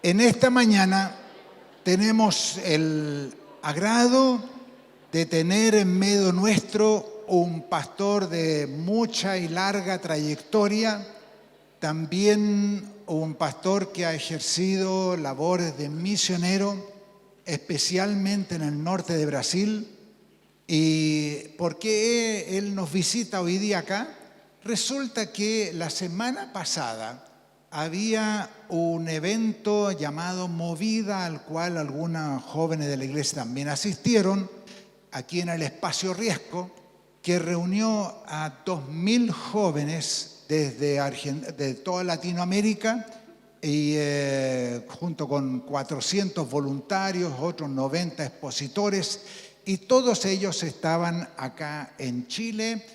En esta mañana tenemos el agrado de tener en medio nuestro un pastor de mucha y larga trayectoria, también un pastor que ha ejercido labores de misionero, especialmente en el norte de Brasil. ¿Y por qué él nos visita hoy día acá? Resulta que la semana pasada había un evento llamado Movida, al cual algunos jóvenes de la iglesia también asistieron, aquí en el Espacio Riesco, que reunió a 2.000 jóvenes de toda Latinoamérica y junto con 400 voluntarios, otros 90 expositores, y todos ellos estaban acá en Chile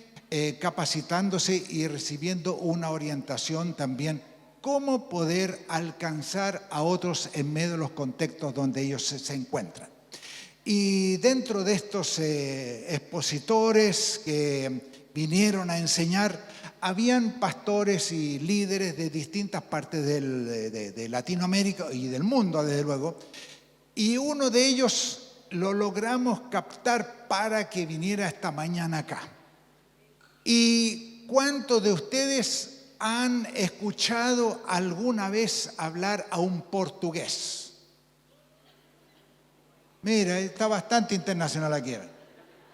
capacitándose y recibiendo una orientación también cómo poder alcanzar a otros en medio de los contextos donde ellos se encuentran. Y dentro de estos expositores que vinieron a enseñar, habían pastores y líderes de distintas partes de Latinoamérica y del mundo, desde luego, y uno de ellos lo logramos captar para que viniera esta mañana acá. ¿Y cuántos de ustedes han escuchado alguna vez hablar a un portugués? Mira, está bastante internacional aquí.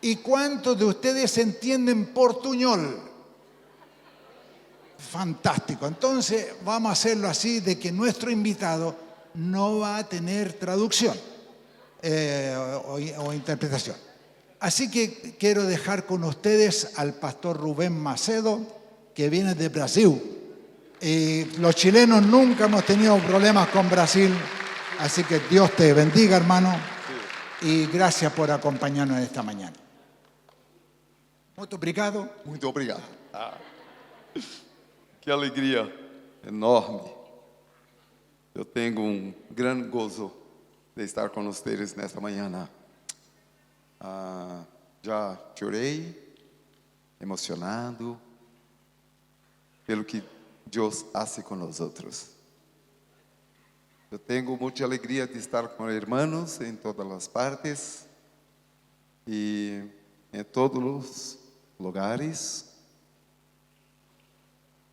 ¿Y cuántos de ustedes entienden portuñol? Fantástico. Entonces vamos a hacerlo así, de que nuestro invitado no va a tener traducción o interpretación. Así que quiero dejar con ustedes al pastor Rubén Macedo, que viene de Brasil. Los chilenos nunca hemos tenido problemas con Brasil, así que Dios te bendiga, hermano, y gracias por acompañarnos esta mañana. Muito obrigado. Muito obrigado. Que alegria enorme. Eu tenho grande gozo de estar com vocês nesta manhã. Já chorei, emocionado, pelo que Deus faz com nós outros. Eu tenho muita alegria de estar com irmãos em todas as partes e em todos os lugares.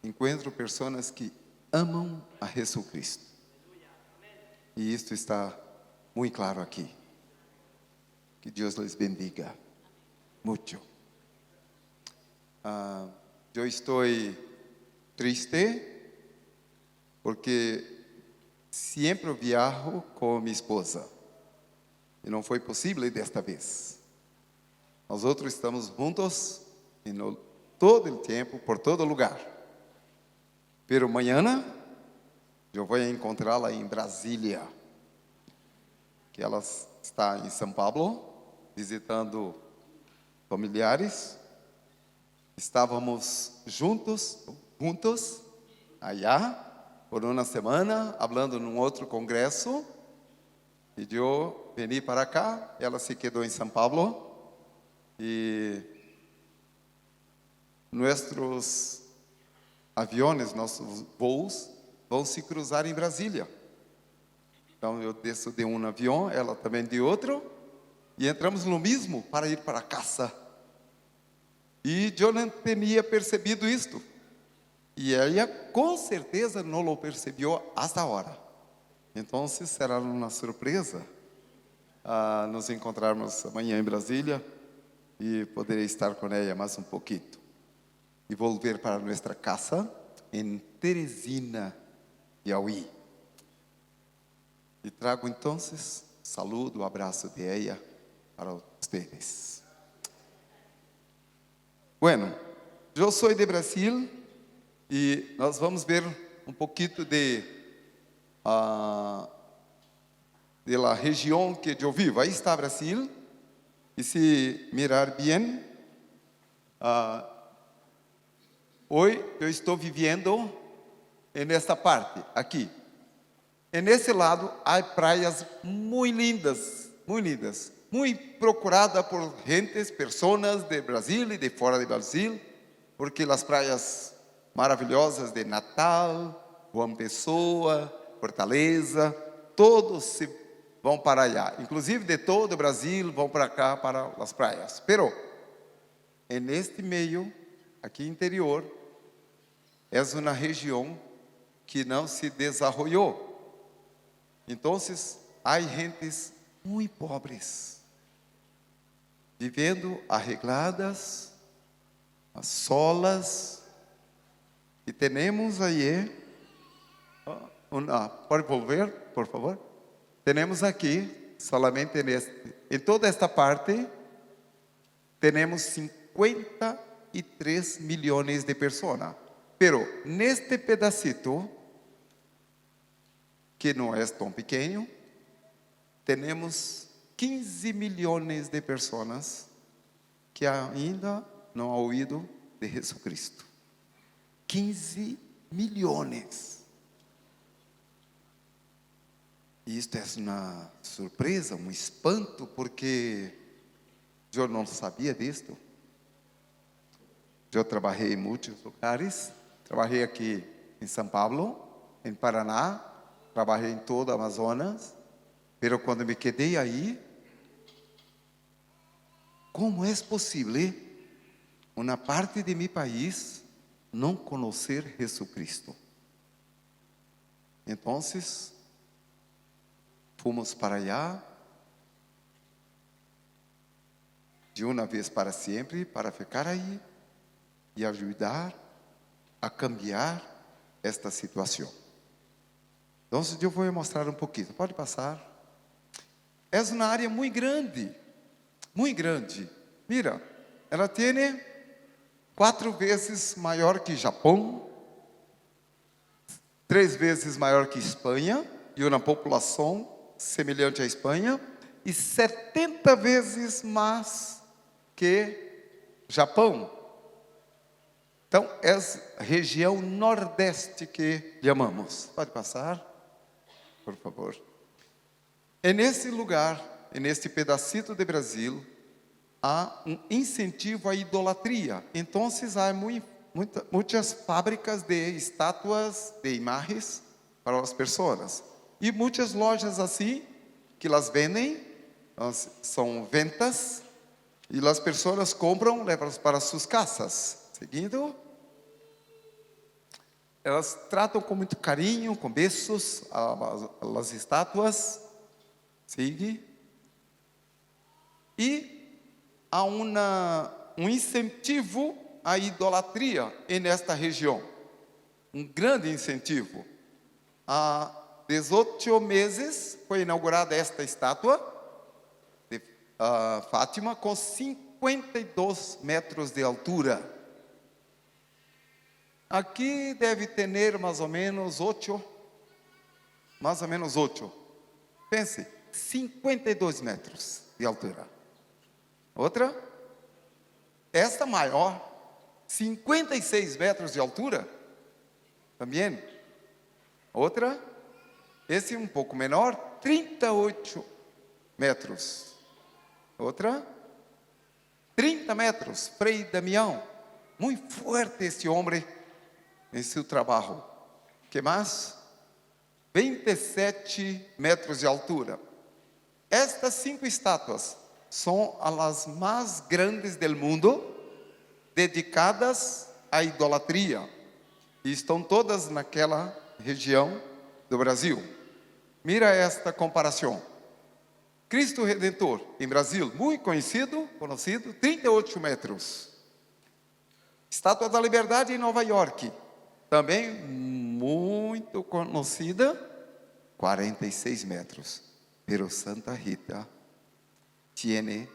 Encontro pessoas que amam a Jesus Cristo. E isto está muito claro aqui. Que Deus les bendiga muito. Eu estou triste porque sempre viajo com minha esposa e não foi possível desta vez. Nós outros estamos juntos todo o tempo, por todo lugar. Pero amanhã eu vou encontrá-la em Brasília, que ela está em São Paulo, visitando familiares. Estávamos juntos, allá, por uma semana, falando num outro congresso. E eu vim para cá, ela se quedou em São Paulo. E nossos aviões, nossos voos, vão se cruzar em Brasília. Então eu desço de um avião, ela também de outro, e entramos no mesmo para ir para casa. E eu não tinha percebido isto. E ela com certeza não lo percebeu até agora. Então será uma surpresa nos encontrarmos amanhã em Brasília e poderei estar com ela mais um pouquinho. E voltar para nossa casa em Teresina, Piauí. E trago então saludo, abraço de ella para vocês. Bueno, eu sou de Brasil e nós vamos ver um pouquinho de la região que eu vivo. Aí está Brasil. E se mirar bem, hoje eu estou vivendo nesta parte aqui. Nesse lado há praias muito lindas, muito procuradas por pessoas de Brasil e de fora de Brasil, porque as praias maravilhosas de Natal, João Pessoa, Fortaleza, todos se vão para allá, inclusive de todo o Brasil, vão para cá, para as praias. Pero, neste meio, aqui interior, é uma região que não se desenvolveu. Então, há gentes muito pobres, vivendo arregladas, as solas, e temos aí, pode volver, por favor? Temos aqui, solamente em toda esta parte, temos 53 milhões de pessoas. Pero, neste pedacito, que não é tão pequeno, temos 15 milhões de pessoas que ainda não han ouvido de Jesus Cristo. 15 milhões. E isto é uma surpresa, um espanto, porque eu não sabia disto. Eu trabalhei em muitos lugares. Trabalhei aqui em São Paulo, em Paraná, trabalhei em toda a Amazonas, mas quando me quedei aí, como é possível uma parte de meu país não conhecer Jesus Cristo? Então, fomos para allá, de uma vez para sempre, para ficar aí e ajudar a cambiar esta situação. Então, eu vou mostrar um pouquinho. Pode passar. É uma área muito grande. Muito grande. Mira, ela tem 4 vezes maior que Japão, 3 vezes maior que Espanha, e uma população semelhante à Espanha, e 70 vezes mais que Japão. Então, é a região nordeste que chamamos. Pode passar, por favor. Nesse lugar, neste pedacito de Brasil, há um incentivo à idolatria. Então, há muitas fábricas de estátuas, de imagens para as pessoas. E muitas lojas assim, que elas vendem, são ventas, e as pessoas compram, levam para suas casas. Seguindo, elas tratam com muito carinho, com beijos, as estátuas. Sigue. E há um incentivo à idolatria nesta região. Um grande incentivo. Há 18 meses foi inaugurada esta estátua de Fátima, com 52 metros de altura. Aqui deve ter mais ou menos 8. Pense, 52 metros de altura. Outra, esta maior, 56 metros de altura. Também. Outra, esse um pouco menor, 38 metros. Outra, 30 metros, Frei Damião. Muito forte esse homem em seu trabalho. Que mais? 27 metros de altura. Estas 5 estátuas são as mais grandes do mundo, dedicadas à idolatria. E estão todas naquela região do Brasil. Mira esta comparação. Cristo Redentor, em Brasil, muito conhecido, 38 metros. Estátua da Liberdade em Nova York, também muito conhecida, 46 metros. Pero Santa Rita tem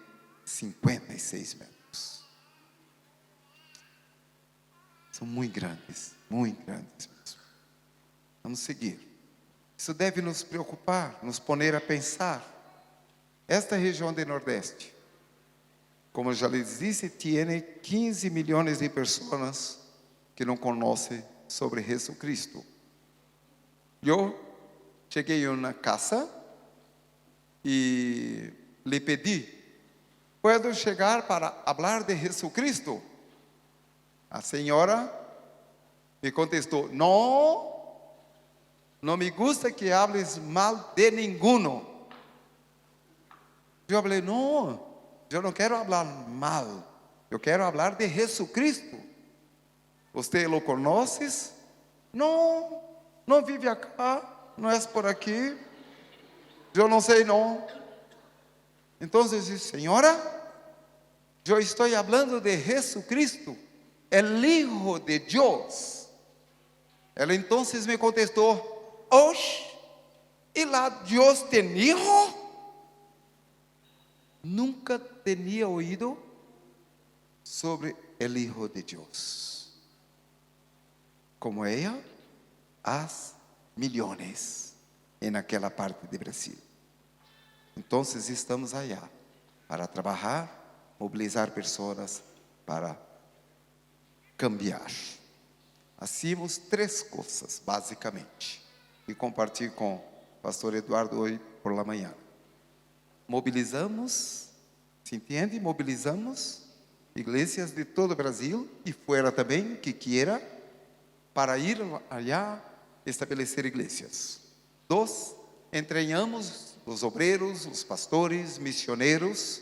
56 metros. São muito grandes, muito grandes. Vamos seguir. Isso deve nos preocupar, nos poner a pensar. Esta região do Nordeste, como já lhes disse, tem 15 milhões de pessoas que não conhecem sobre Jesus Cristo. Eu cheguei em uma casa e lhe pedi: ¿puedo chegar para falar de Jesus Cristo? A senhora me contestou: não não me gusta que hables mal de ninguno. Eu falei, não, eu não quero falar mal, eu quero falar de Jesucristo. Você lo conheces? Não, não vive acá, não é por aqui, eu não sei não. Então eu disse, senhora, eu estou falando de Jesucristo, el Hijo de Deus. Ela então me contestou, oxe, e lá Deus tem hijo? Nunca tinha ouído sobre el Hijo de Deus. Como ela, há milhões naquela parte de Brasil. Então estamos allá para trabalhar, mobilizar pessoas para cambiar. Hacíamos 3 coisas, basicamente, e compartilho com o pastor Eduardo hoje por la manhã. Mobilizamos, se entende? Mobilizamos igrejas de todo o Brasil e fora também, que quiera, para ir allá estabelecer igrejas. 2, treinamos os obreiros, os pastores, missioneiros,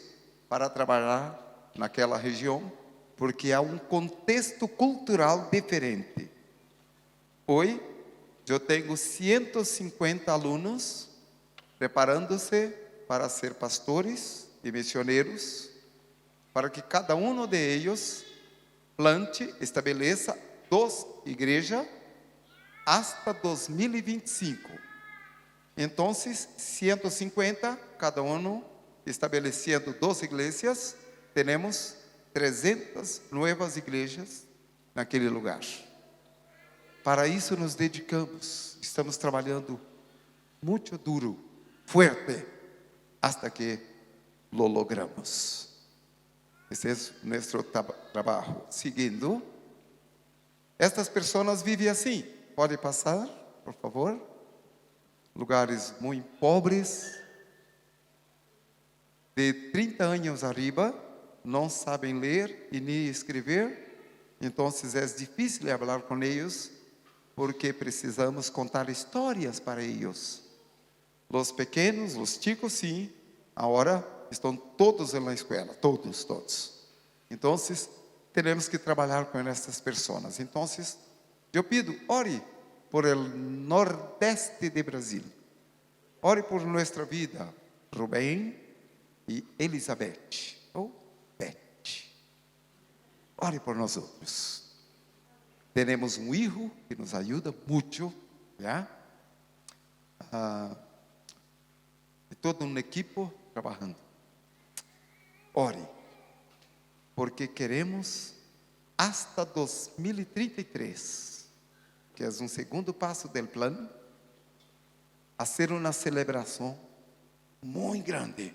para trabalhar naquela região, porque há um contexto cultural diferente. Hoje, eu tenho 150 alunos preparando-se para ser pastores e missioneiros, para que cada um de eles plante, estabeleça 2 igrejas hasta 2025. Então, 150, cada um estabelecendo 2 igrejas, temos 300 novas igrejas naquele lugar. Para isso nos dedicamos, estamos trabalhando muito duro, fuerte, hasta que lo logramos. Esse é nosso trabalho. Seguindo, estas pessoas vivem assim. Pode passar, por favor. Lugares muito pobres, de 30 anos arriba, não sabem ler e nem escrever. Então é difícil falar com eles, porque precisamos contar histórias para eles. Os pequenos, os chicos, sim, agora estão todos na escola, todos. Então, temos que trabalhar com essas pessoas. Então, eu pido, ore por el nordeste de Brasil. Ore por nossa vida, Rubén e Elizabeth, ou Beth. Ore por nós outros. Temos um filho que nos ajuda muito, já? E todo um equipo trabalhando. Ore, porque queremos hasta 2033, que é um segundo passo do plano, fazer uma celebração muito grande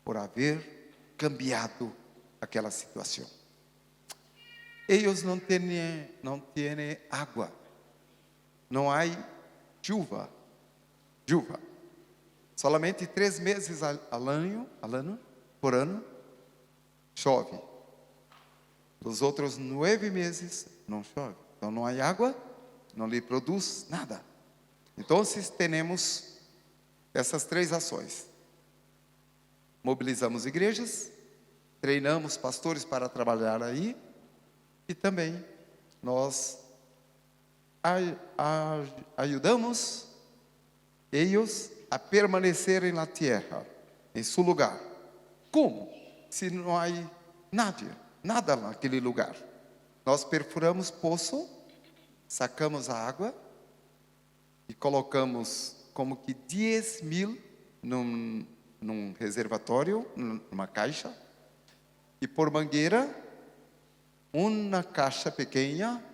por haver cambiado aquela situação. Eles não têm água, não há chuva. Solamente 3 meses por ano chove. Os outros 9 meses não chove. Então não há água, não lhe produz nada. Então temos essas 3 ações. Mobilizamos igrejas, treinamos pastores para trabalhar aí, e também nós ajudamos eles a permanecerem na terra, em seu lugar. Como? Se não há nada naquele lugar. Nós perfuramos poço, sacamos a água e colocamos como que 10.000 num reservatório, numa caixa, e por mangueira, uma caixa pequena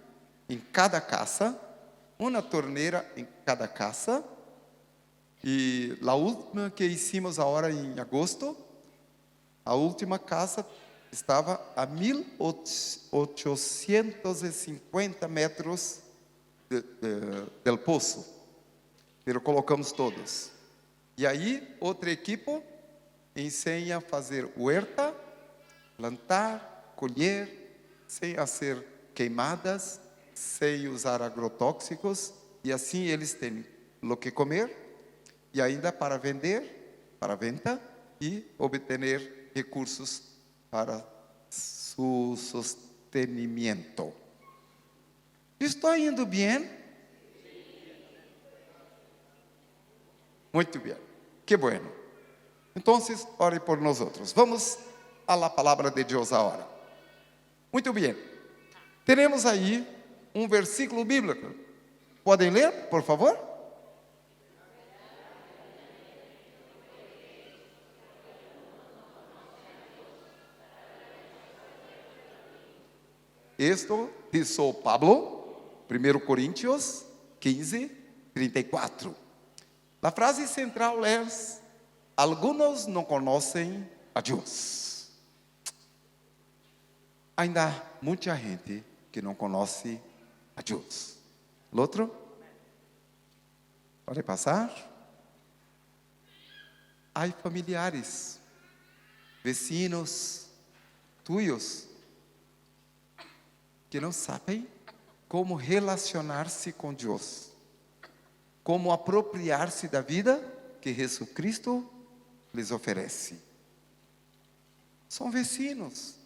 em cada casa, uma torneira em cada casa. E a última que hicimos agora em agosto, a última casa estava a 1.850 metros do poço, mas colocamos todos. E aí, outra equipe ensina a fazer huerta, plantar, colher, sem fazer queimadas, sem usar agrotóxicos, e assim eles têm o que comer e ainda para vender, para venda e obter recursos para su sostenimiento. Estou indo bem? Muito bem, que bueno. Então, ore por nós outros. Vamos a la palavra de Deus agora. Muito bem. Temos aí um versículo bíblico. Podem ler, por favor? Esto dice Pablo, 1 Coríntios 15, 34. A frase central é: algunos não conhecem a Deus. Ainda há muita gente que não conhece a Deus. O outro? Pode passar? Há familiares, vecinos, tuyos, que não sabem como relacionar-se com Deus, como apropriar-se da vida que Jesus Cristo lhes oferece. São vecinos,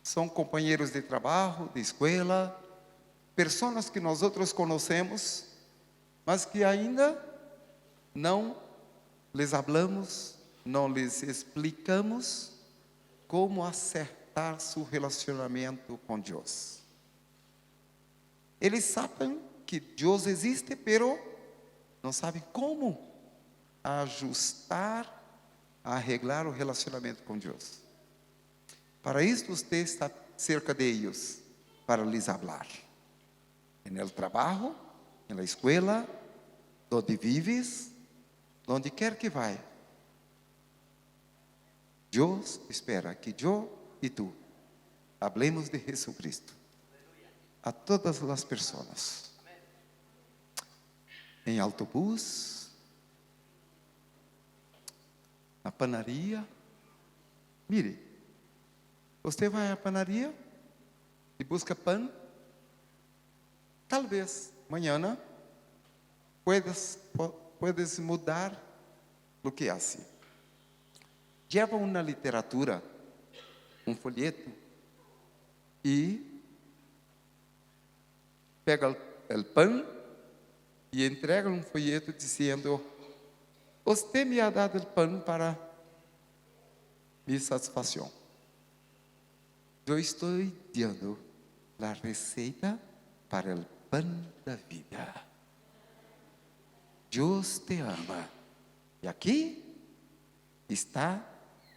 são companheiros de trabalho, de escola, pessoas que nós outros conhecemos, mas que ainda não lhes falamos, não lhes explicamos como acertar seu relacionamento com Deus. Eles sabem que Deus existe, pero não sabem como ajustar, arreglar o relacionamento com Deus. Para isso, você está cerca de eles, para lhes falar. No trabalho, na escola, onde vives, onde quer que vai. Deus espera que eu e tu hablemos de Jesus Cristo a todas as pessoas. Em autobus, na panaria. Mire, você vai à panaria e busca pão. Talvez amanhã puedes mudar o que hace. Lleva uma literatura, um folheto e pega o pão e entrega um folheto dizendo: você me ha dado o pão para minha satisfação. Eu estou dando a receita para o pão da vida. Deus te ama. E aqui está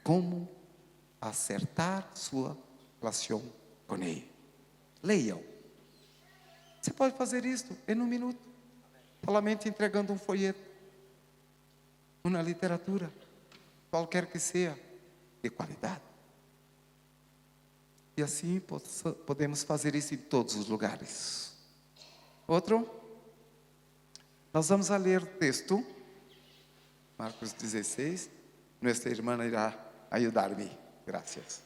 como acertar sua relação com Ele. Leiam. Você pode fazer isto em um minuto, solamente entregando um folheto, uma literatura, qualquer que seja, de qualidade. E assim podemos fazer isso em todos os lugares. Outro, nós vamos a ler o texto, Marcos 16, nossa irmã irá ajudar-me. Graças.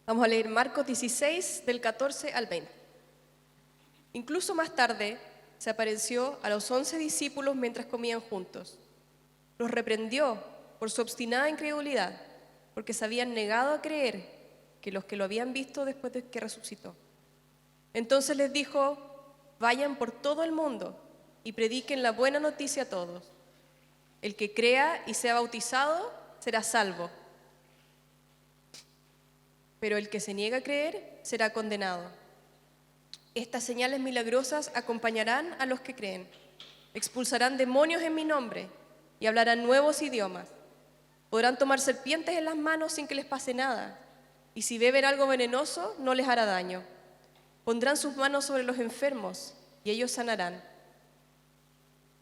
Vamos a leer Marcos 16, del 14 al 20. Incluso más tarde se apareció a los 11 discípulos mientras comían juntos. Los reprendió por su obstinada incredulidad, porque se habían negado a creer que los que lo habían visto después de que resucitó. Entonces les dijo: vayan por todo el mundo y prediquen la buena noticia a todos. El que crea y sea bautizado será salvo, pero el que se niega a creer será condenado. Estas señales milagrosas acompañarán a los que creen. Expulsarán demonios en mi nombre y hablarán nuevos idiomas. Podrán tomar serpientes en las manos sin que les pase nada, y si beben algo venenoso no les hará daño. Pondrán sus manos sobre los enfermos y ellos sanarán.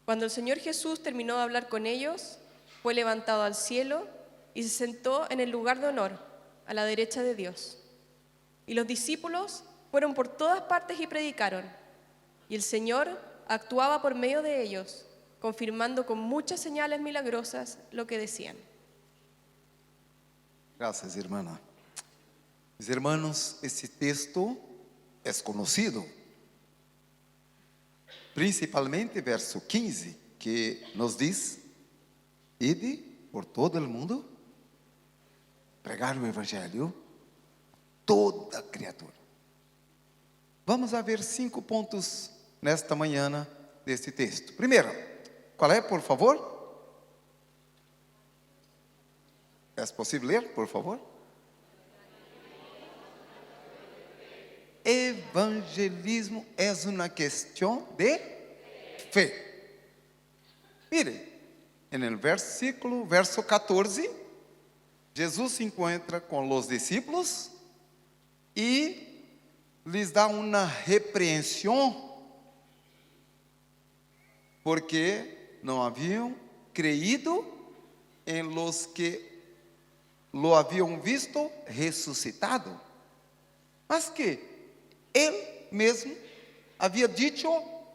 Cuando el Señor Jesús terminó de hablar con ellos, fue levantado al cielo y se sentó en el lugar de honor, a la derecha de Dios. Y los discípulos fueron por todas partes y predicaron. Y el Señor actuaba por medio de ellos, confirmando con muchas señales milagrosas lo que decían. Gracias, hermana. Mis hermanos, este texto es conocido. principalmente verso 15, que nos diz: ide por todo o mundo, pregar o evangelho, toda criatura. Vamos a ver 5 pontos nesta manhã deste texto. Primeiro, qual é, por favor? É possível ler, por favor? Evangelismo é uma questão de fé. Mire, no verso 14, Jesus se encontra com os discípulos e lhes dá uma repreensão, porque não haviam creído em los que lo haviam visto ressuscitado, mas que ele mesmo havia dito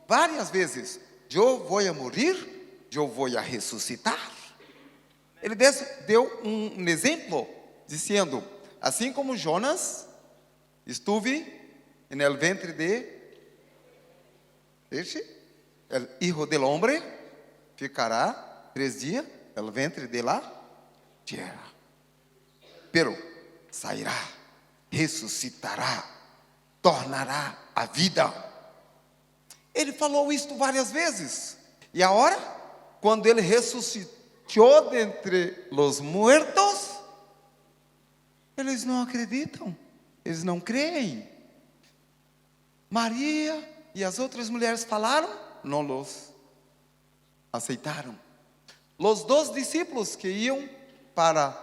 várias vezes: eu vou a morrer, eu vou a ressuscitar. Ele deu um exemplo, dizendo: assim como Jonas, estuve no ventre de el hijo del hombre, ficará 3 dias no ventre de la tierra, pero sairá, ressuscitará, tornará a vida. Ele falou isto várias vezes. E agora, quando ele ressuscitou dentre os mortos, eles não acreditam, eles não creem. Maria e as outras mulheres falaram, não los aceitaram. Os 2 discípulos que iam para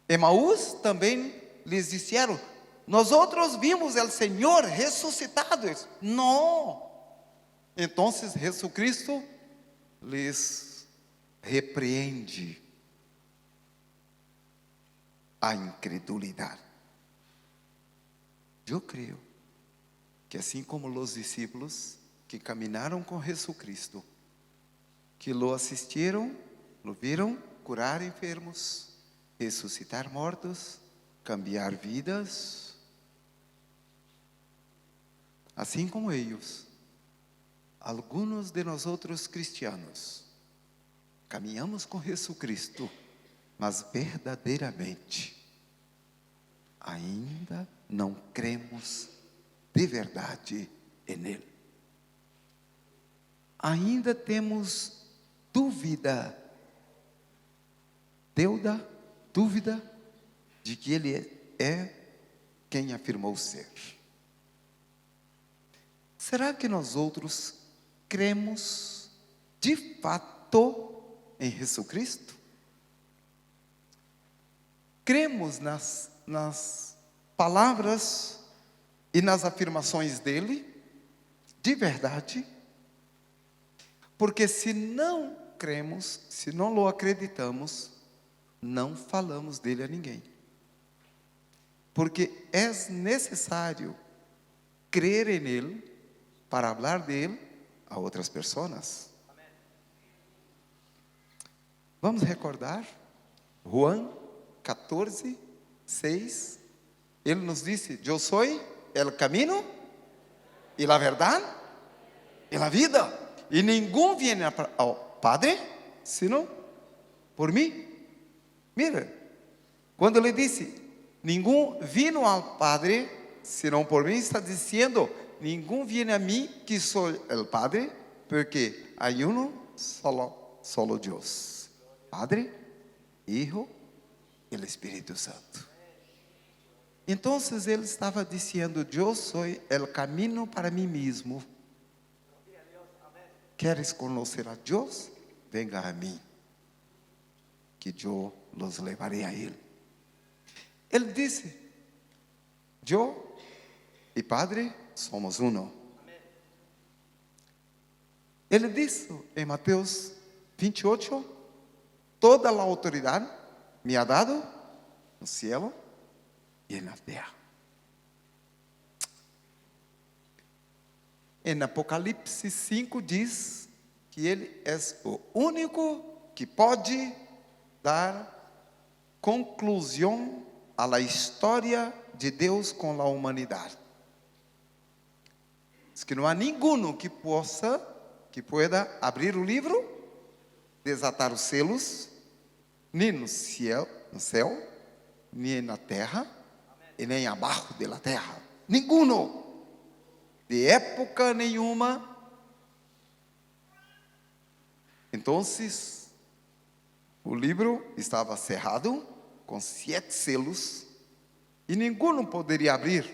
Emaús também lhes disseram: nós outros vimos o Senhor ressuscitado. Não. Então, Jesus Cristo lhes repreende a incredulidade. Eu creio que assim como os discípulos que caminaram com Jesus Cristo, que lo assistiram, lo viram curar enfermos, ressuscitar mortos, cambiar vidas, assim como eles, alguns de nós outros cristianos caminhamos com Jesus Cristo, mas verdadeiramente ainda não cremos de verdade nele. Ainda temos dúvida de que ele é quem afirmou ser. Será que nós outros cremos de fato em Jesus Cristo? Cremos nas palavras e nas afirmações dele de verdade? Porque se não cremos, se não o acreditamos, não falamos dele a ninguém. Porque é necessário crer nele para falar dele a outras pessoas. Vamos recordar Juan 14, 6. Ele nos disse: eu sou o caminho e a verdade e a vida, e ninguém vem ao Padre senão por mim. Mira, quando ele disse ninguém vino ao Padre senão por mim, está dizendo: ninguém vem a mim que sou o Padre, porque há solo Deus, Padre, Hijo e o Espírito Santo. Então ele estava dizendo: eu sou o caminho para mim mesmo. ¿Queres conhecer a Deus? Venga a mim, que eu los levaré a Ele. Ele disse: eu e Padre somos uno. Ele disse em Mateus 28: toda a autoridade me ha dado no cielo e na terra. Em Apocalipse 5 diz que ele é o único que pode dar conclusão à história de Deus com a humanidade. Diz que não há ninguno que pueda abrir o livro, desatar os selos, nem no céu, nem na terra, e nem abaixo da terra. Ninguno. De época nenhuma. Então, o livro estava cerrado, com 7 selos, e ninguno poderia abrir.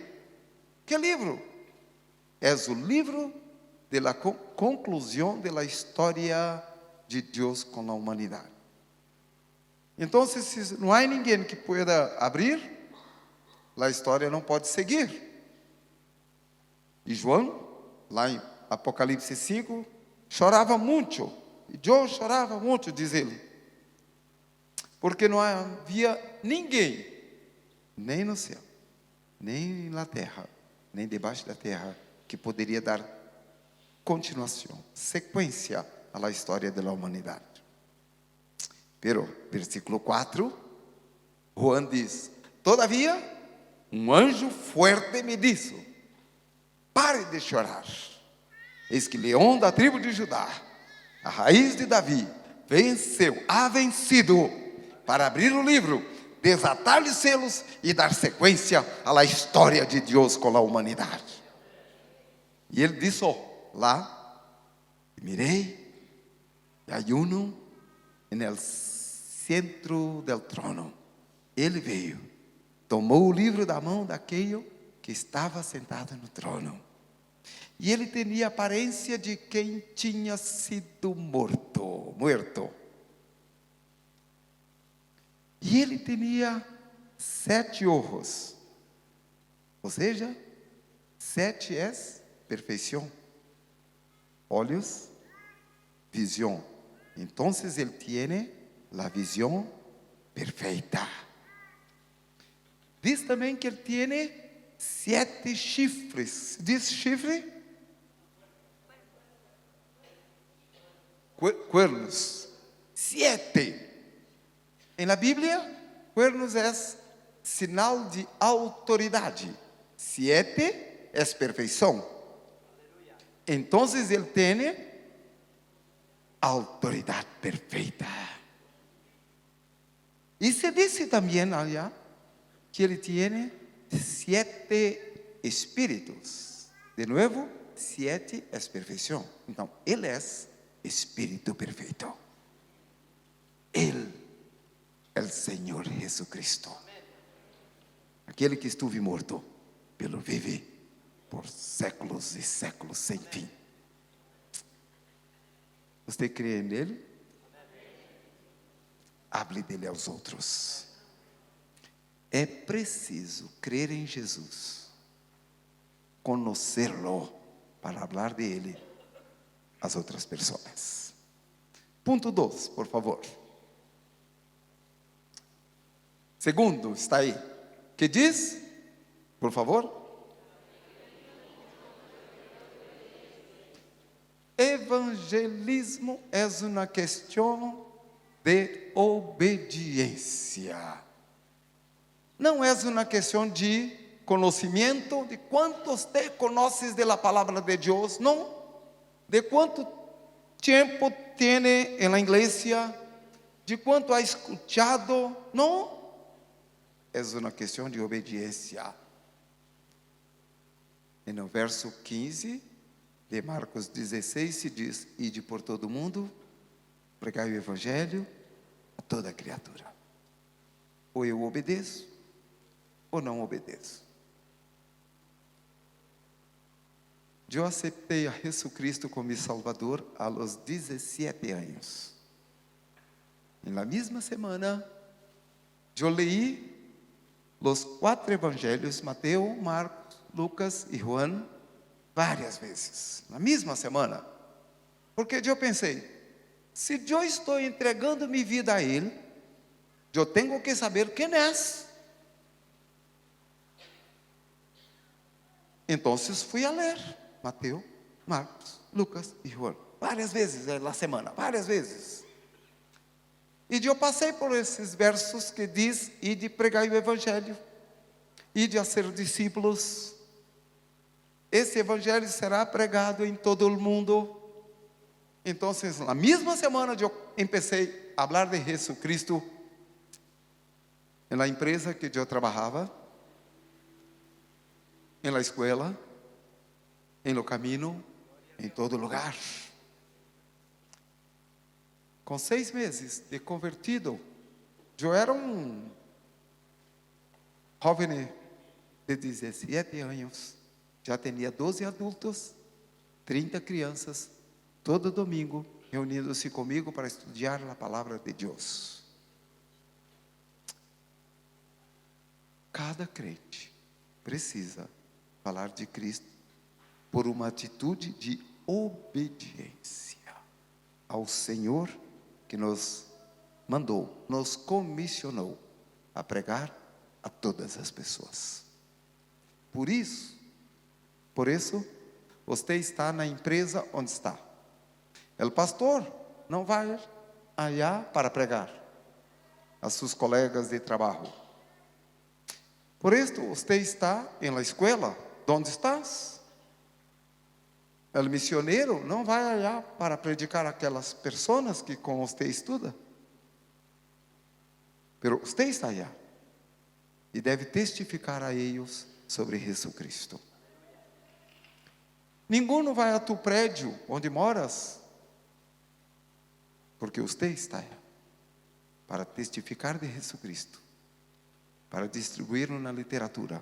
Que livro? É o livro da conclusão da história de Deus com a humanidade. Então, se não há ninguém que pueda abrir, a história não pode seguir. E João, lá em Apocalipse 5, chorava muito. E eu chorava muito, diz ele. Porque não havia ninguém, nem no céu, nem na terra, nem debaixo da terra, que poderia dar continuação, sequência à história da humanidade. Pero, versículo 4, Juan diz: todavia, um anjo forte me disse: pare de chorar. Eis que Leão da tribo de Judá, a raiz de Davi, ha vencido, para abrir o livro, desatar-lhe selos e dar sequência à história de Deus com a humanidade. E ele disse lá, mirei, e há uno no centro del trono. Ele veio, tomou o livro da mão daquele que estava sentado no trono. E ele tinha aparência de quem tinha sido morto. E ele tinha 7 olhos. Ou seja, 7 é perfeição. Olhos, visão. Então ele tem a visão perfeita. Diz também que ele tem 7 chifres. Diz chifre? Cuernos. 7. Em la Bíblia, cuernos é sinal de autoridade. 7 é perfeição. Então ele tem autoridade perfeita. E se disse também allá que ele tem 7 espíritos. De novo, 7 é perfeição. Então, ele é Espírito perfeito. Ele é o Senhor Jesucristo. Aquele que estuve morto, pelo vive por séculos e séculos sem fim. Você crê nele? Hable dele aos outros. É preciso crer em Jesus, conhecê-lo, para falar dele às outras pessoas. Ponto 2, por favor. Segundo, está aí. Que diz? Por favor. Evangelismo é uma questão de obediência. Não é uma questão de conhecimento, de quantos te conheces da palavra de Deus, não. De quanto tempo tem na igreja, de quanto ha escuchado, não. É uma questão de obediência. E no verso 15 de Marcos 16 se diz: ide por todo mundo, pregai o evangelho a toda criatura. Ou eu obedeço, ou não obedeço. Eu aceitei a Jesus Cristo como meu Salvador aos 17 anos. Na mesma semana, eu leí os 4 evangelhos, Mateus, Marcos, Lucas e João, várias vezes, na mesma semana. Porque eu pensei, se eu estou entregando minha vida a Ele, eu tenho que saber quem é. Então fui a ler Mateus, Marcos, Lucas e João, várias vezes na semana, várias vezes. E eu passei por esses versos que diz: ide pregar o evangelho, ide a ser discípulos. esse evangelho será pregado em todo o mundo. Então, na mesma semana eu comecei a falar de Jesus Cristo na empresa que eu trabalhava, na escola, no caminho, em todo lugar. Com 6 meses de convertido, eu era um jovem de 17 anos, já tinha 12 adultos, 30 crianças, todo domingo, reunindo-se comigo para estudar a palavra de Deus. Cada crente precisa falar de Cristo por uma atitude de obediência ao Senhor que nos mandou, nos comissionou a pregar a todas as pessoas. Por isso, você está na empresa onde está. O pastor não vai allá para pregar a seus colegas de trabalho. Por isso, você está na escola, onde estás? O missioneiro não vai allá para predicar aquelas pessoas que com você estuda. Mas você está allá e deve testificar a eles sobre Jesus Cristo. Ninguém vai a tu prédio onde moras, porque você está allá para testificar de Jesus Cristo, para distribuir na literatura,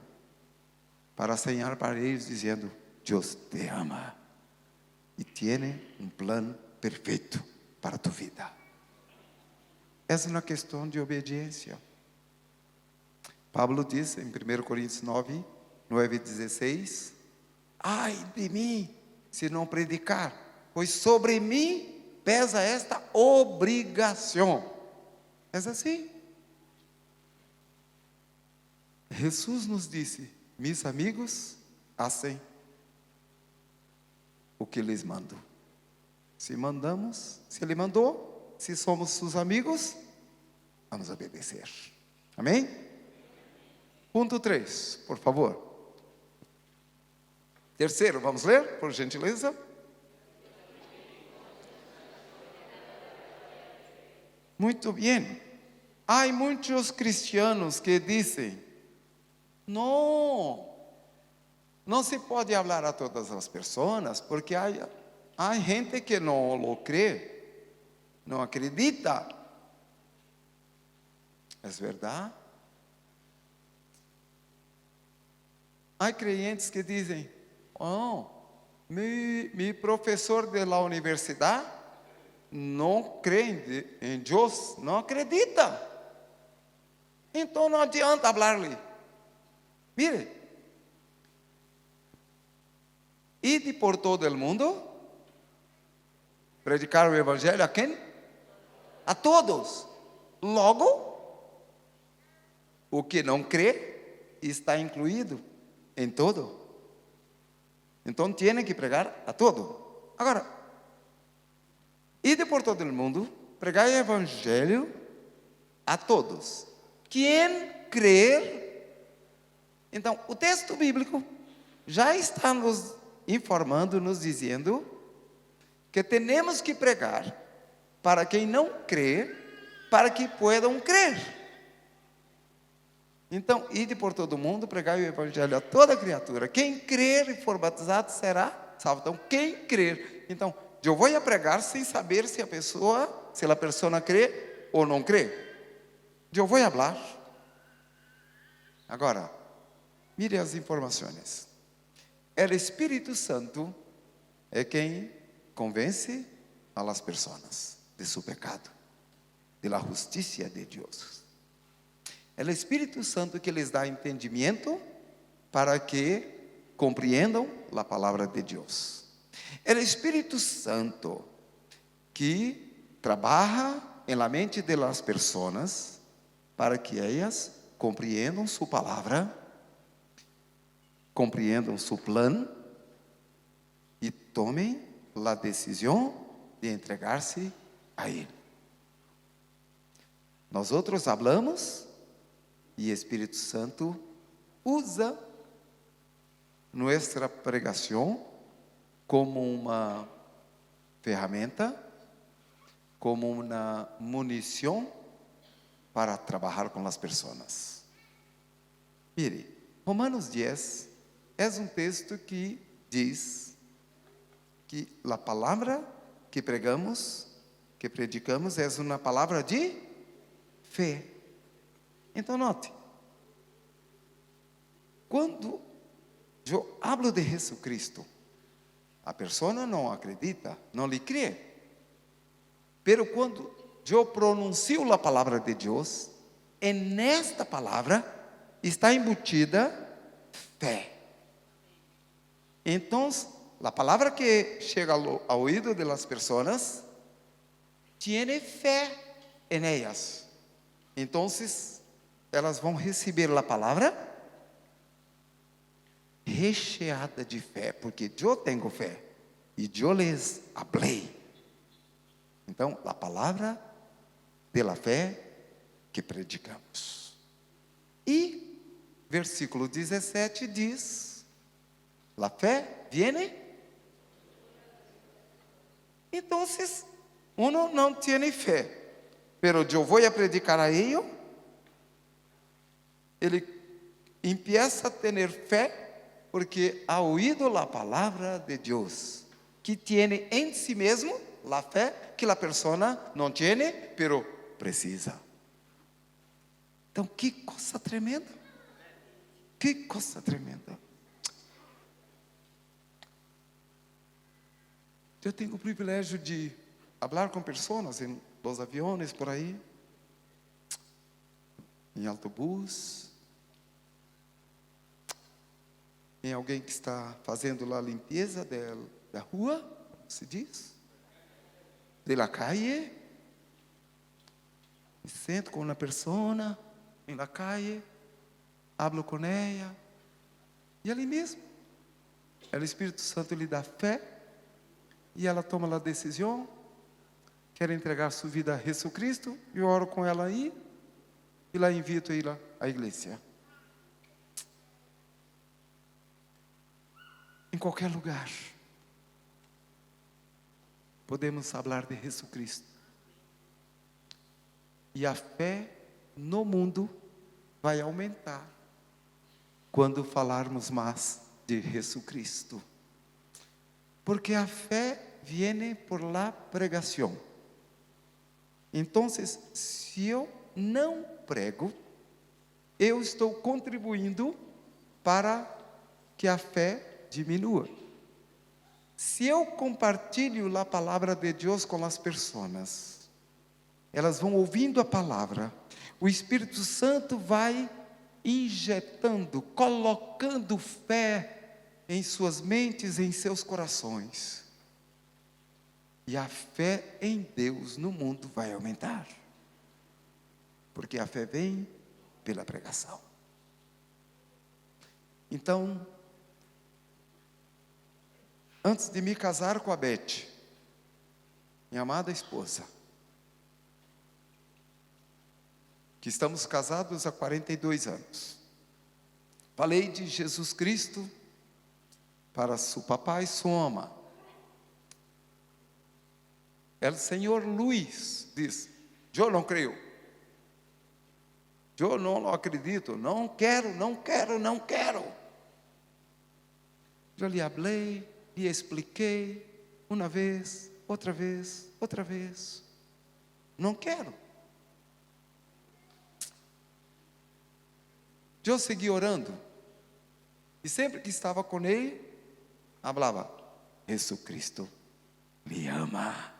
para ensinar para eles dizendo: Deus te ama e tem um plano perfeito para tu vida. Essa é uma questão de obediência. Pablo diz em 1 Coríntios 9, 16: ai de mim se não predicar, pois sobre mim pesa esta obrigação. É assim. Jesus nos disse: meus amigos, fazem o que lhes mando. Se mandamos, se Ele mandou, se somos seus amigos, vamos obedecer. Amém? Ponto 3, por favor. Terceiro, vamos ler, por gentileza. Muito bem. Há muitos cristianos que dizem: não se pode falar a todas as pessoas, porque há gente que não lo crê, não acredita. É verdade? Há crentes que dizem: meu professor de la universidade não crê em Deus, não acredita. Então não adianta falar-lhe. Mire, ide por todo o mundo, predicar o evangelho a quem? A todos. Logo, o que não crê está incluído em todo. Então, tem que pregar a todo. Agora, ide por todo o mundo, pregar o evangelho a todos. Quem crer? Então, o texto bíblico já está nos informando, nos dizendo que temos que pregar para quem não crê, para que possam crer. Então, ide por todo mundo, pregai o evangelho a toda criatura. Quem crer e for batizado será salvo. Então, quem crer. Então, eu vou pregar sem saber se a pessoa crê ou não crê. Eu vou falar. Agora, mire as informações. O Espírito Santo é quem convence a las pessoas de seu pecado, de la justicia de Deus. É o Espírito Santo que lhes dá entendimento para que compreendam a palavra de Deus. É o Espírito Santo que trabalha em la mente de las pessoas para que elas compreendam sua palavra, compreendam seu plano e tomem a decisão de entregar-se a Ele. Nós outros hablamos e o Espírito Santo usa nuestra pregação como uma ferramenta, como uma munição para trabalhar com as pessoas. Mire, Romanos 10 é um texto que diz que a palavra que pregamos, que predicamos, é uma palavra de fé. Então, note, quando eu hablo de Jesus Cristo, a pessoa não acredita, não lhe crê. Pero quando eu pronuncio a palavra de Deus, nesta palavra está embutida fé. Então, a palavra que chega ao ouvido das pessoas, tiene fé em elas. Então, elas vão receber a palavra recheada de fé, porque eu tenho fé e eu lhes hablei. Então, a palavra de la fé que predicamos. E versículo 17 diz: la fé viene. Então, uno não tem fé, pero eu vou a predicar a ele empieza a ter fé, porque ha oído a palavra de Deus, que tiene em si mesmo a fé que a pessoa não tem, pero precisa. Então, que coisa tremenda! Que coisa tremenda! Eu tenho o privilégio de falar com pessoas em los aviões por aí, em autobus, em alguém que está fazendo a limpeza da rua, se diz, de la calle. Me sento com uma pessoa em la calle, hablo com ela, e ali mesmo, o Espírito Santo lhe dá fé, e ela toma a decisão, quer entregar sua vida a Jesus Cristo, e eu oro com ela aí, e la invito a ir à igreja. Em qualquer lugar, podemos falar de Jesus Cristo. E a fé no mundo vai aumentar quando falarmos mais de Jesus Cristo. Porque a fé viene por la pregação. Então, se eu não prego, eu estou contribuindo para que a fé diminua. Se eu compartilho a palavra de Deus com as pessoas, elas vão ouvindo a palavra, o Espírito Santo vai injetando, colocando fé em suas mentes, em seus corações. E a fé em Deus no mundo vai aumentar. Porque a fé vem pela pregação. Então, antes de me casar com a Beth, minha amada esposa, que estamos casados há 42 anos, falei de Jesus Cristo para seu papai e sua mamã. O senhor Luiz diz: eu não creio, eu não acredito, não quero. Eu lhe falei, lhe expliquei, uma vez, outra vez, não quero. Eu segui orando, e sempre que estava com ele, falava: Jesus Cristo me ama,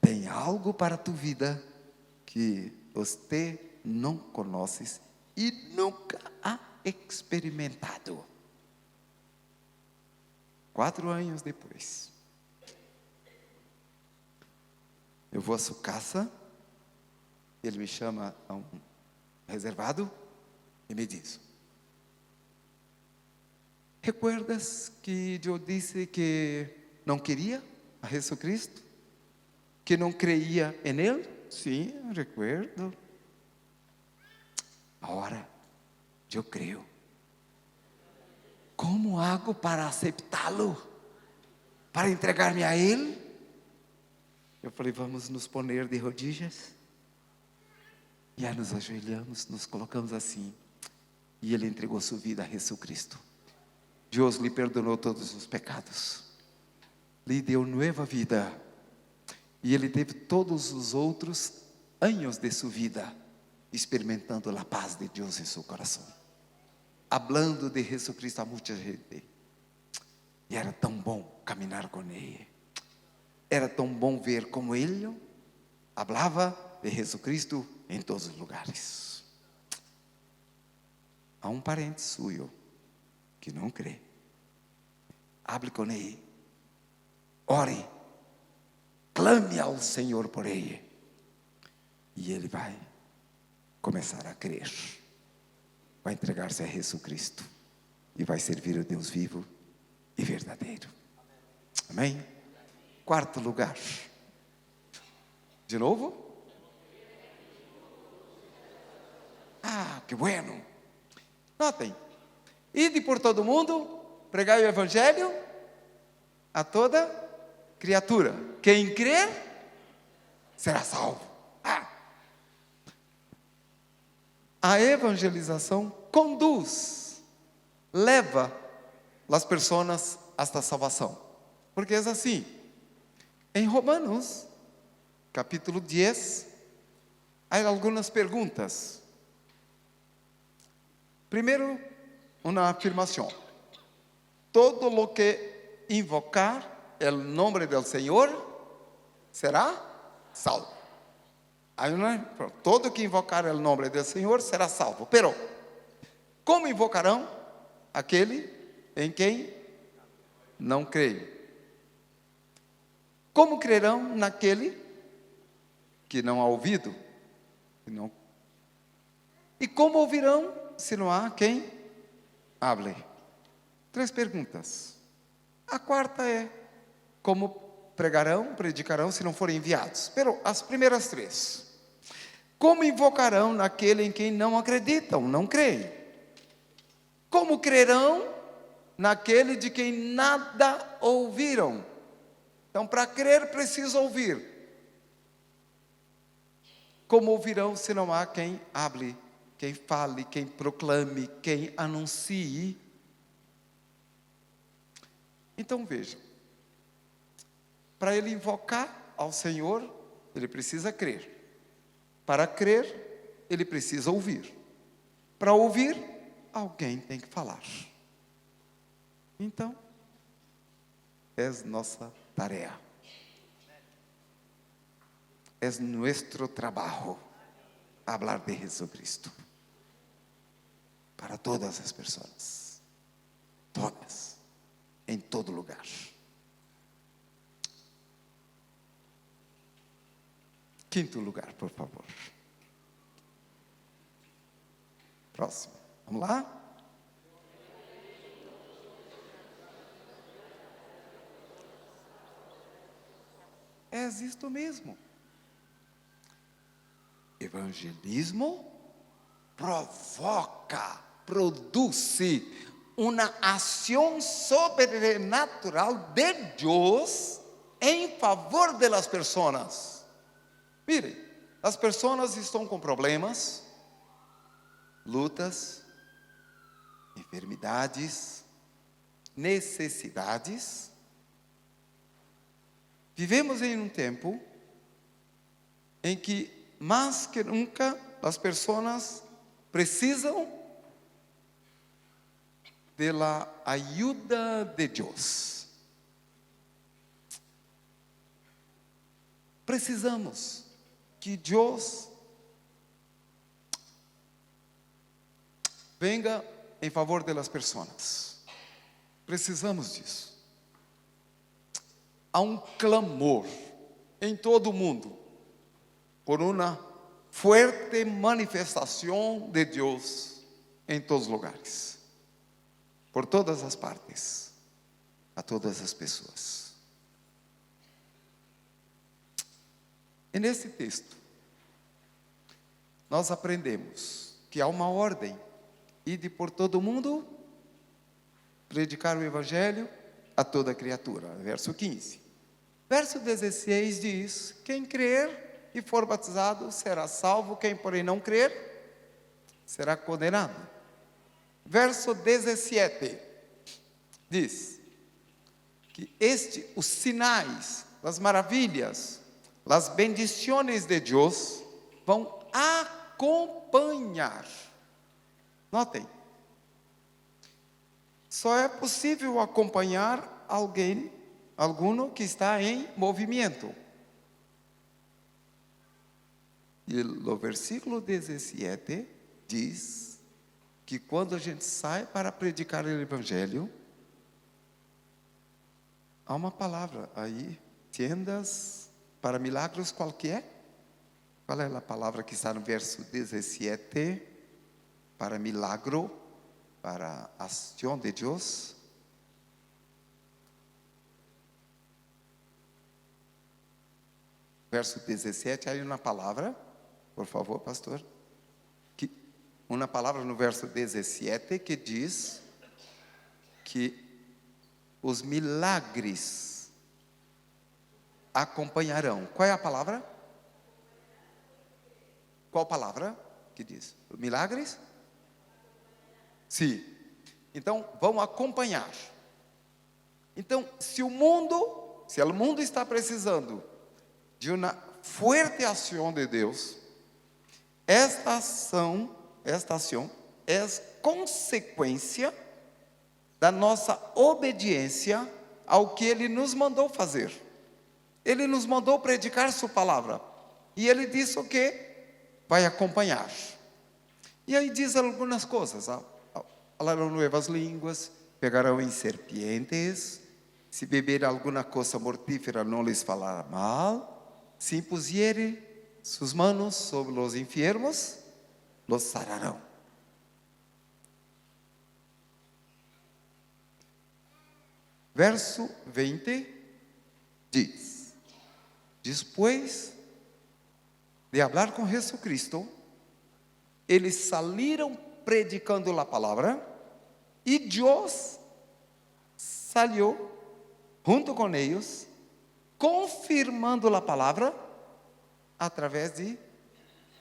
tem algo para tu vida que você não conhece e nunca ha experimentado. 4 anos depois, eu vou à sua casa, ele me chama a um reservado e me diz: recuerdas que eu disse que não queria a Jesus Cristo? Que não creia em Ele? Sim, recuerdo. Agora, eu creio. como hago para aceptá-lo? Para entregar-me a Ele? Eu falei, vamos nos poner de rodilhas. E aí nos ajoelhamos, nos colocamos assim. E Ele entregou sua vida a Jesus Cristo. Deus lhe perdonou todos os pecados. Lhe deu nova vida. E Ele teve todos os outros anos de sua vida experimentando a paz de Deus em seu coração. Hablando de Jesus Cristo a muita gente. E era tão bom caminhar com Ele. Era tão bom ver como Ele falava de Jesus Cristo em todos os lugares. Há um parente suyo que não crê. Hable com Ele. Ore. Clame ao Senhor por Ele. E Ele vai começar a crer. Vai entregar-se a Jesus Cristo. E vai servir o Deus vivo e verdadeiro. Amém? Quarto lugar. De novo? Ah, que bueno. Notem. Ide por todo mundo, pregai o Evangelho a toda criatura. Quem crer, será salvo. A evangelização conduz, leva as pessoas hasta a salvação. Porque é assim. Em Romanos, capítulo 10, há algumas perguntas. Primeiro, uma afirmação. Todo lo que invocar o nome do Senhor será salvo. Todo que invocar o nome do Senhor será salvo. Pero, como invocarão aquele em quem não creem? Como crerão naquele que não há ouvido? E como ouvirão se não há quem hable? 3 perguntas. A quarta é: como predicarão se não forem enviados? Pero as primeiras 3. Como invocarão naquele em quem não acreditam, não creem? Como crerão naquele de quem nada ouviram? Então, para crer, precisa ouvir. Como ouvirão se não há quem hable, quem fale, quem proclame, quem anuncie? Então, veja. Para ele invocar ao Senhor, ele precisa crer. Para crer, ele precisa ouvir. Para ouvir, alguém tem que falar. Então, é nossa tarefa. É nosso trabalho falar de Jesus Cristo. Para todas as pessoas. Todas. Em todo lugar. Quinto lugar, por favor. Próximo. Vamos lá? É isto mesmo. Evangelismo provoca, produz uma ação sobrenatural de Deus em favor das pessoas. Mire, as pessoas estão com problemas, lutas, enfermidades, necessidades. Vivemos em um tempo em que, mais que nunca, as pessoas precisam da ajuda de Deus. Precisamos que Deus venga em favor das pessoas. Precisamos disso. Há um clamor em todo o mundo por uma forte manifestação de Deus em todos os lugares, por todas as partes, a todas as pessoas. E nesse texto, nós aprendemos que há uma ordem: ide por todo mundo, predicar o evangelho a toda criatura. Verso 15. Verso 16 diz: quem crer e for batizado será salvo, quem porém não crer será condenado. Verso 17 diz que os sinais, as maravilhas, as bendições de Deus vão acompanhar. Notem, só é possível acompanhar alguém que está em movimento. E o versículo 17 diz que quando a gente sai para predicar o evangelho, há uma palavra aí, tendas para milagros qualquer. Qual é a palavra que está no verso 17? Para milagro, para ação de Deus. Verso 17, aí uma palavra, por favor, pastor. Uma palavra no verso 17 que diz que os milagres acompanharão. Qual é a palavra? Qual palavra que diz? Milagres? Sim. Então, vão acompanhar. Então, se o mundo está precisando de uma forte ação de Deus, esta ação é consequência da nossa obediência ao que Ele nos mandou fazer. Ele nos mandou predicar sua palavra. E Ele disse o quê? Vai acompanhar. E aí diz algumas coisas. Falarão novas línguas, pegarão em serpientes, se beber alguma coisa mortífera não lhes falará mal, se impusierem suas mãos sobre os enfermos, los sararão. Verso 20 diz: depois de falar com Jesucristo, eles saíram predicando a palavra, e Deus saiu junto com eles, confirmando a palavra através de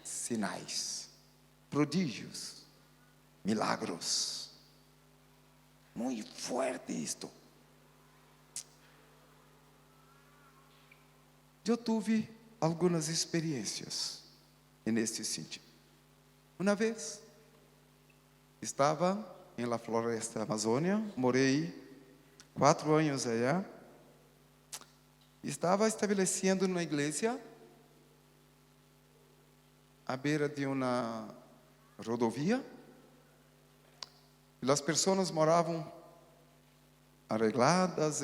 sinais, prodígios, milagros. Muito forte isto. Eu tive algumas experiências nesse sentido. Uma vez, estava em la floresta Amazônia, morei 4 anos allá, estava estabelecendo uma igreja à beira de uma rodovia, e as pessoas moravam arregladas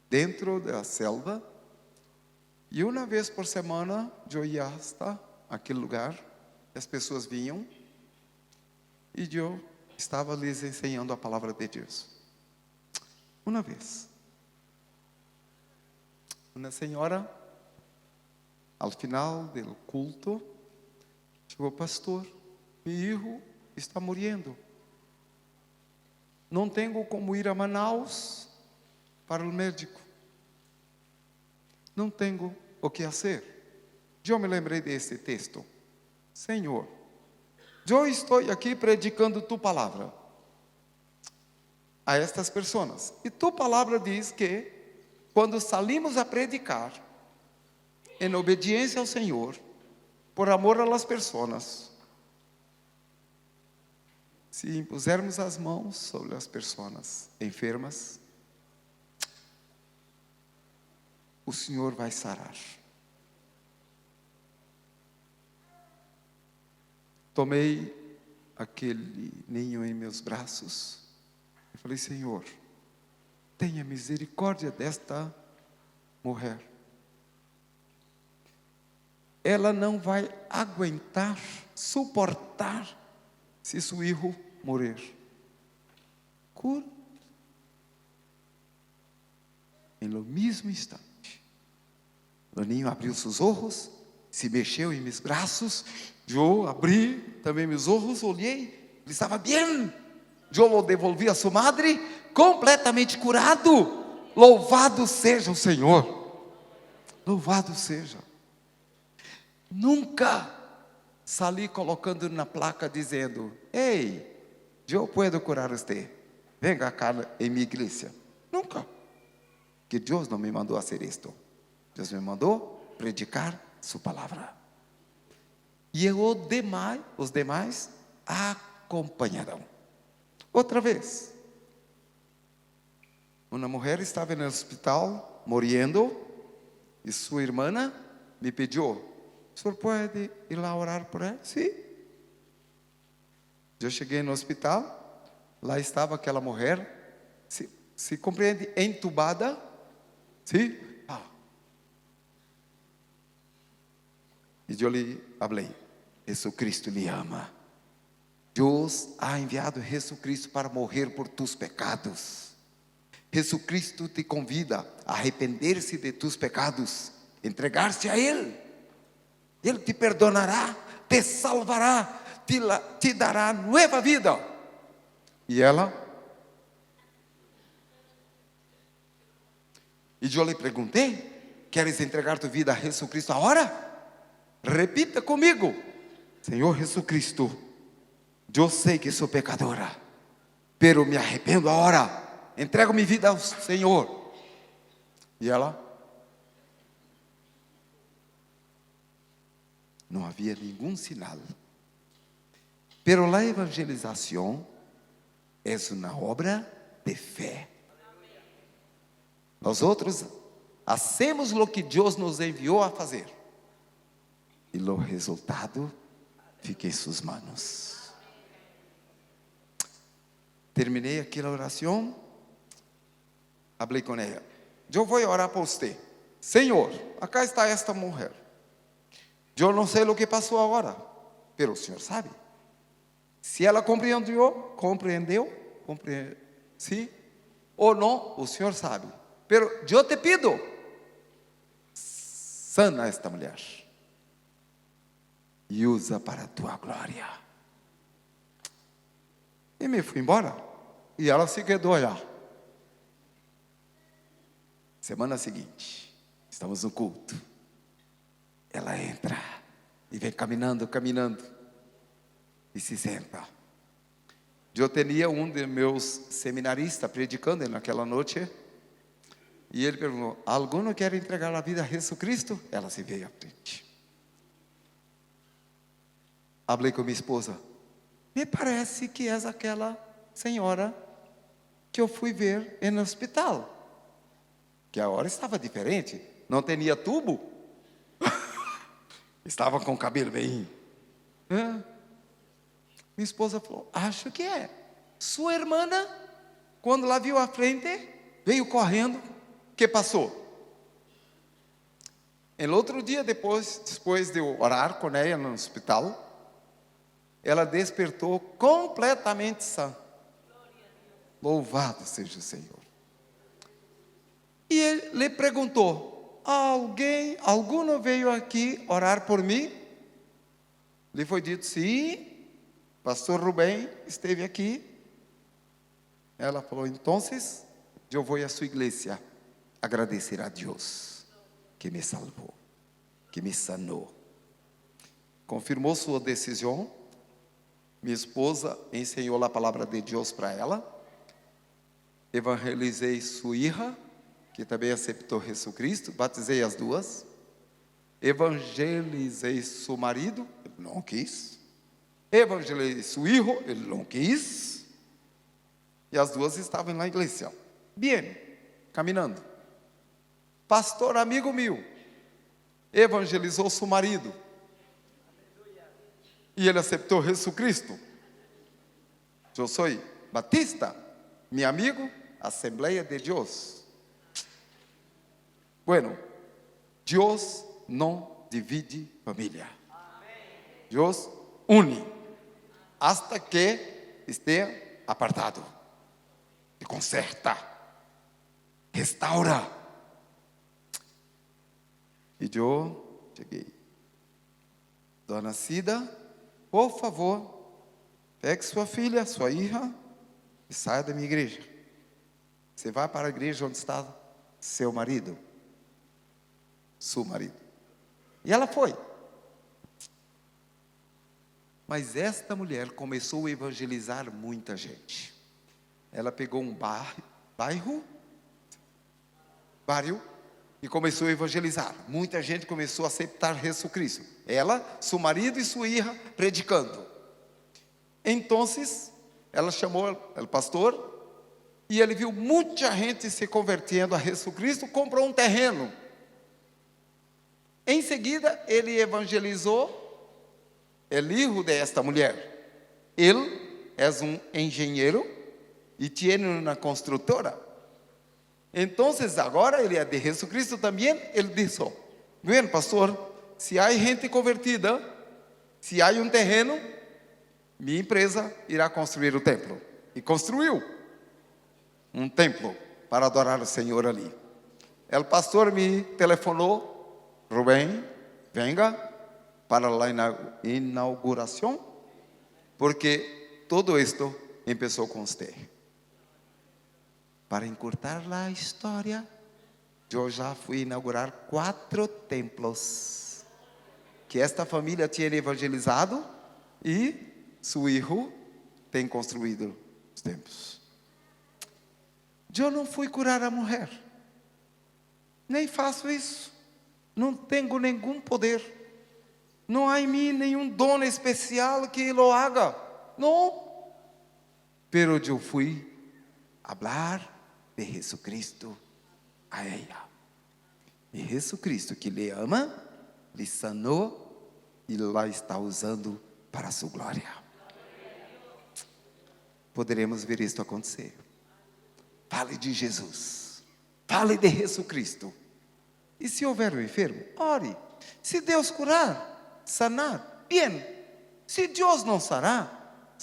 dentro da selva, e uma vez por semana eu ia hasta aquele lugar, as pessoas vinham, e eu estava lhes ensinando a palavra de Deus. Uma vez, uma senhora, ao final do culto, chegou: pastor, meu filho está morrendo. Não tenho como ir a Manaus para o médico. Não tenho o que fazer. Eu me lembrei desse texto. Senhor, eu estou aqui predicando tu palavra a estas pessoas. E tu palavra diz que quando salimos a predicar em obediência ao Senhor, por amor às pessoas, se impusermos as mãos sobre as pessoas enfermas, o Senhor vai sarar. Tomei aquele ninho em meus braços e falei: Senhor, tenha misericórdia desta mulher. Ela não vai aguentar, suportar, se seu filho morrer. Cura. Em lo mesmo instante, o ninho abriu seus olhos, se mexeu em meus braços, eu abri também meus olhos, olhei, ele estava bem. Eu lo devolvi a sua madre completamente curado. Louvado seja o Senhor. Louvado seja. Nunca salí colocando na placa dizendo: ei, eu posso curar você. Venga cá em minha igreja. Nunca. Que Deus não me mandou fazer isto. Deus me mandou predicar sua palavra. E os demais acompanharão. Outra vez, uma mulher estava no hospital, morrendo, e sua irmã me pediu: o senhor pode ir lá orar por ela? Sim. Eu cheguei no hospital, lá estava aquela mulher, se compreende, entubada. Sim? E eu lhe falei: Jesucristo lhe ama. Deus ha enviado Jesucristo para morrer por tus pecados. Jesucristo te convida a arrepender-se de tus pecados, entregar-se a Ele. Ele te perdonará, te salvará, te dará nova vida. E ela? E eu lhe perguntei: queres entregar tua vida a Jesucristo agora? Repita comigo: Senhor Jesucristo, eu sei que sou pecadora, pero me arrependo agora. Entrego minha vida ao Senhor. E ela? Não havia nenhum sinal. Pero a evangelização é uma obra de fé. Nós outros hacemos o que Deus nos enviou a fazer. E o resultado fica em suas manos. Terminei aquela oração. Falei com ela: eu vou orar por você. Senhor, acá está esta mulher. Eu não sei o que passou agora, pero o Senhor sabe. Se ela compreendeu, sim, ou não, o Senhor sabe. Pero eu te pido, sana esta mulher e usa para a tua glória. E me fui embora. E ela se quedou lá. Semana seguinte, estamos no culto. Ela entra e vem caminhando, e se senta. Eu tinha um de meus seminaristas predicando naquela noite, e ele perguntou: alguno quer entregar a vida a Jesus Cristo? Ela se veio à frente. Falei com minha esposa: me parece que és aquela senhora que eu fui ver no hospital, que a hora estava diferente, não tinha tubo, estava com o cabelo bem. Minha esposa falou: acho que é. Sua irmã, quando lá viu à frente, veio correndo. O que passou? No outro dia, depois de eu orar com ela no hospital, ela despertou completamente sã. Louvado seja o Senhor. E ele lhe perguntou: algum veio aqui orar por mim? Lhe foi dito: sim, pastor Rubem esteve aqui. Ela falou: então, eu vou à sua igreja agradecer a Deus que me salvou, que me sanou. Confirmou sua decisão. Minha esposa ensinou a palavra de Deus para ela. Evangelizei sua irmã, que também aceitou Jesus Cristo. Batizei as duas. Evangelizei seu marido, ele não quis. Evangelizei seu filho, ele não quis. E as duas estavam na igreja. Bem, caminhando. Pastor amigo meu evangelizou seu marido. E ele aceitou Jesus Cristo. Eu sou batista, meu amigo, Assembleia de Deus. Bueno, Deus não divide família. Deus une, hasta que esteja apartado. E conserta, restaura. E eu cheguei: dona Cida, por favor, pegue sua filha, sua irmã, saia da minha igreja. Você vai para a igreja onde está seu marido, seu marido. E ela foi. Mas esta mulher começou a evangelizar muita gente. Ela pegou um bairro, e começou a evangelizar. Muita gente começou a aceitar Jesus Cristo. Ela, seu marido e sua hija predicando. Então, ela chamou o pastor e ele viu muita gente se convertendo a Jesus Cristo, comprou um terreno. Em seguida, ele evangelizou o filho desta mulher. Ele é um engenheiro e tem uma construtora. Então, agora ele é de Jesus Cristo também. Ele disse: bem, pastor, se há gente convertida, se há um terreno, minha empresa irá construir o templo. E construiu um templo para adorar o Senhor ali. O pastor me telefonou: Rubén, venga para a inauguração, porque todo isto começou com você. Para encurtar a história, eu já fui inaugurar 4 templos que esta família tinha evangelizado e seu filho tem construído os templos. Eu não fui curar a mulher, nem faço isso, não tenho nenhum poder, não há em mim nenhum dom especial que lo haga, não. Pero eu fui falar de Jesus Cristo a ela. E Jesus Cristo, que lhe ama, lhe sanou e lá está usando para a sua glória. Poderemos ver isto acontecer. Fale de Jesus, fale de Jesus Cristo. E se houver um enfermo, ore. Se Deus curar, sanar, bem. Se Deus não sanar,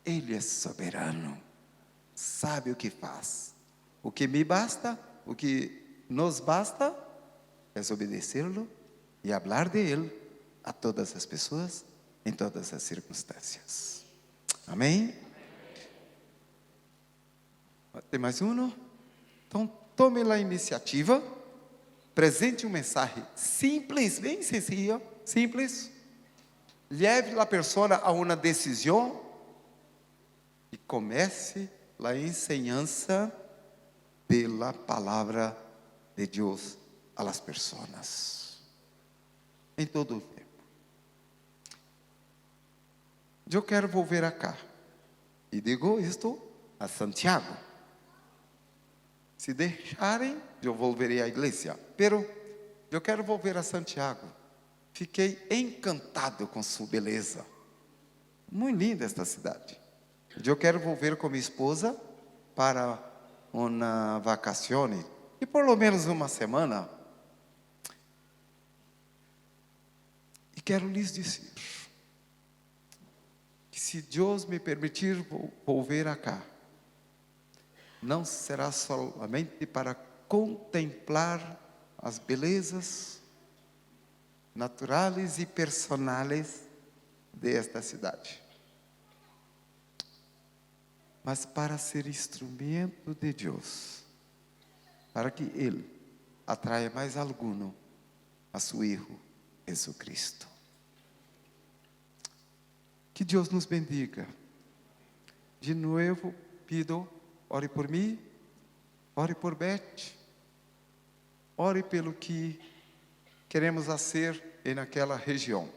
Ele é soberano, sabe o que faz. O que me basta, o que nos basta, é obedecê-lo e falar de Ele a todas as pessoas, em todas as circunstâncias. Amém? Tem mais um? Então, tome a iniciativa, presente mensagem simples, bem sencillo, simples. Leve a pessoa a uma decisão e comece a enseñanza de la palavra de Deus a las pessoas em todo o tempo. Eu quero volver acá e digo isto a Santiago. Se deixarem, eu volverei à igreja. Pero eu quero volver a Santiago. Fiquei encantado com sua beleza. Muito linda esta cidade. Eu quero volver com minha esposa para uma vacação e por lo menos uma semana. E quero lhes dizer que se Deus me permitir volver acá, não será somente para contemplar as belezas naturais e personais desta cidade, mas para ser instrumento de Deus, para que Ele atraia mais alguno a seu Filho Jesus Cristo. Que Deus nos bendiga. De novo, pido, ore por mim, ore por Beth, ore pelo que queremos fazer naquela região.